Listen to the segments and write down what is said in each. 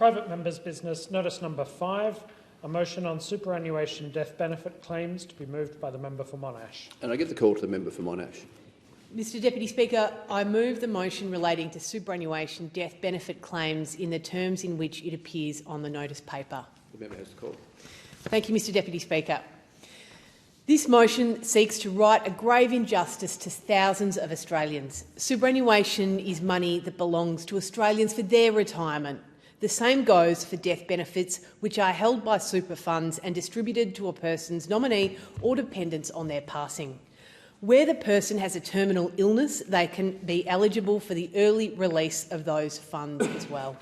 Private members' business. Notice number 5, a motion on superannuation death benefit claims to be moved by the member for Monash. And I give the call to the member for Monash. Mr Deputy Speaker, I move the motion relating to superannuation death benefit claims in the terms in which it appears on the notice paper. The member has the call. Thank you, Mr Deputy Speaker. This motion seeks to right a grave injustice to thousands of Australians. Superannuation is money that belongs to Australians for their retirement. The same goes for death benefits, which are held by super funds and distributed to a person's nominee or dependents on their passing. Where the person has a terminal illness, they can be eligible for the early release of those funds as well.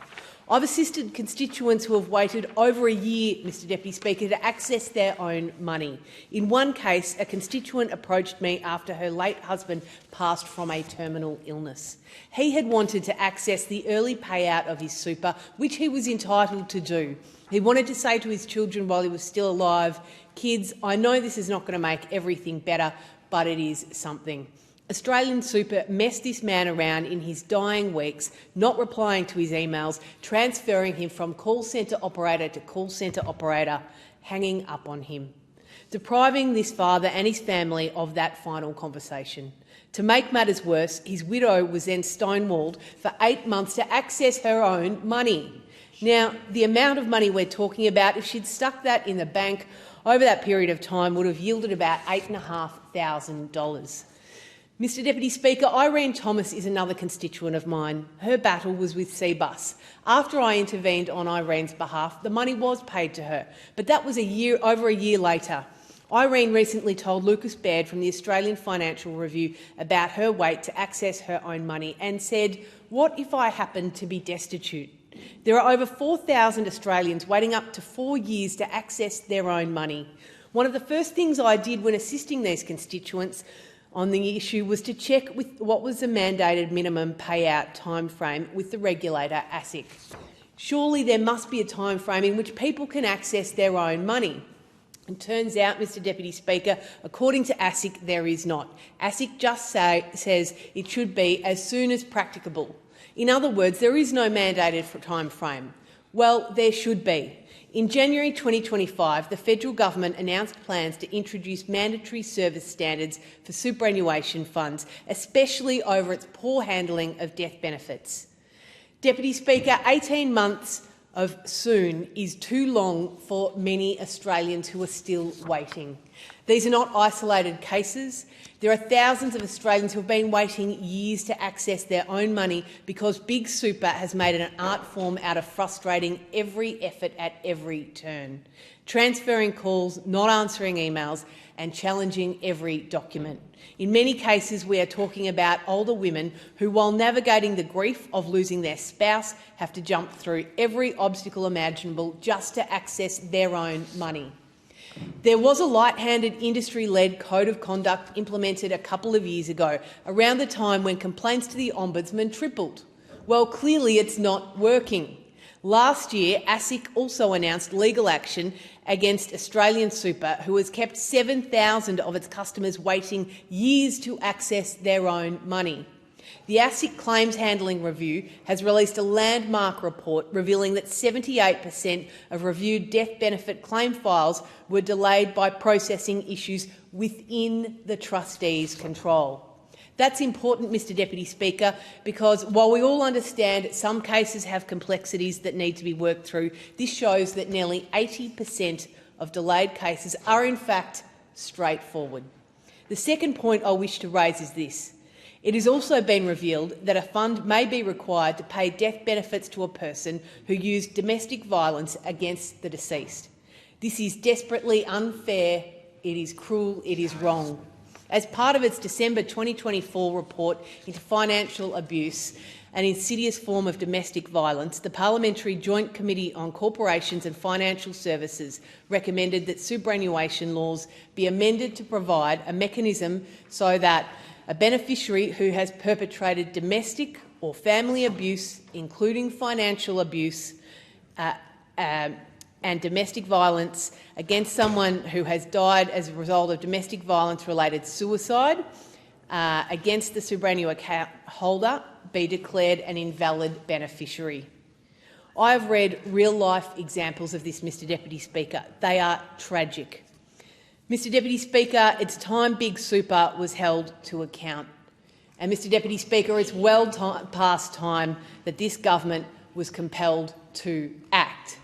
I've assisted constituents who have waited over a year, Mr Deputy Speaker, to access their own money. In one case, a constituent approached me after her late husband passed from a terminal illness. He had wanted to access the early payout of his super, which he was entitled to do. He wanted to say to his children while he was still alive, "Kids, I know this is not going to make everything better, but it is something." Australian Super messed this man around in his dying weeks, not replying to his emails, transferring him from call centre operator to call centre operator, hanging up on him, depriving this father and his family of that final conversation. To make matters worse, his widow was then stonewalled for 8 months to access her own money. Now, the amount of money we're talking about, if she'd stuck that in the bank over that period of time, would have yielded about $8,500. Mr Deputy Speaker, Irene Thomas is another constituent of mine. Her battle was with CBUS. After I intervened on Irene's behalf, the money was paid to her, but that was over a year later. Irene recently told Lucas Baird from the Australian Financial Review about her wait to access her own money and said, "What if I happen to be destitute?" There are over 4,000 Australians waiting up to 4 years to access their own money. One of the first things I did when assisting these constituents on the issue was to check with what was the mandated minimum payout timeframe with the regulator ASIC. Surely there must be a timeframe in which people can access their own money. It turns out, Mr Deputy Speaker, according to ASIC, there is not. ASIC just says it should be as soon as practicable. In other words, there is no mandated timeframe. Well, there should be. In January 2025, the federal government announced plans to introduce mandatory service standards for superannuation funds, especially over its poor handling of death benefits. Deputy Speaker, 18 months of soon is too long for many Australians who are still waiting. These are not isolated cases. There are thousands of Australians who have been waiting years to access their own money because Big Super has made an art form out of frustrating every effort at every turn, transferring calls, not answering emails and challenging every document. In many cases, we are talking about older women who, while navigating the grief of losing their spouse, have to jump through every obstacle imaginable just to access their own money. There was a light-handed industry-led code of conduct implemented a couple of years ago, around the time when complaints to the Ombudsman tripled. Well, clearly it's not working. Last year, ASIC also announced legal action against Australian Super, who has kept 7,000 of its customers waiting years to access their own money. The ASIC Claims Handling Review has released a landmark report revealing that 78% of reviewed death benefit claim files were delayed by processing issues within the trustee's control. That's important, Mr Deputy Speaker, because while we all understand some cases have complexities that need to be worked through, this shows that nearly 80% of delayed cases are in fact straightforward. The second point I wish to raise is this. It has also been revealed that a fund may be required to pay death benefits to a person who used domestic violence against the deceased. This is desperately unfair, it is cruel, it is wrong. As part of its December 2024 report into financial abuse, an insidious form of domestic violence, the Parliamentary Joint Committee on Corporations and Financial Services recommended that superannuation laws be amended to provide a mechanism so that a beneficiary who has perpetrated domestic or family abuse, including financial abuse and domestic violence against someone who has died as a result of domestic violence-related suicide against the superannuation account holder, be declared an invalid beneficiary. I have read real-life examples of this, Mr Deputy Speaker. They are tragic. Mr Deputy Speaker, it's time Big Super was held to account. And, Mr Deputy Speaker, it's well past time that this government was compelled to act.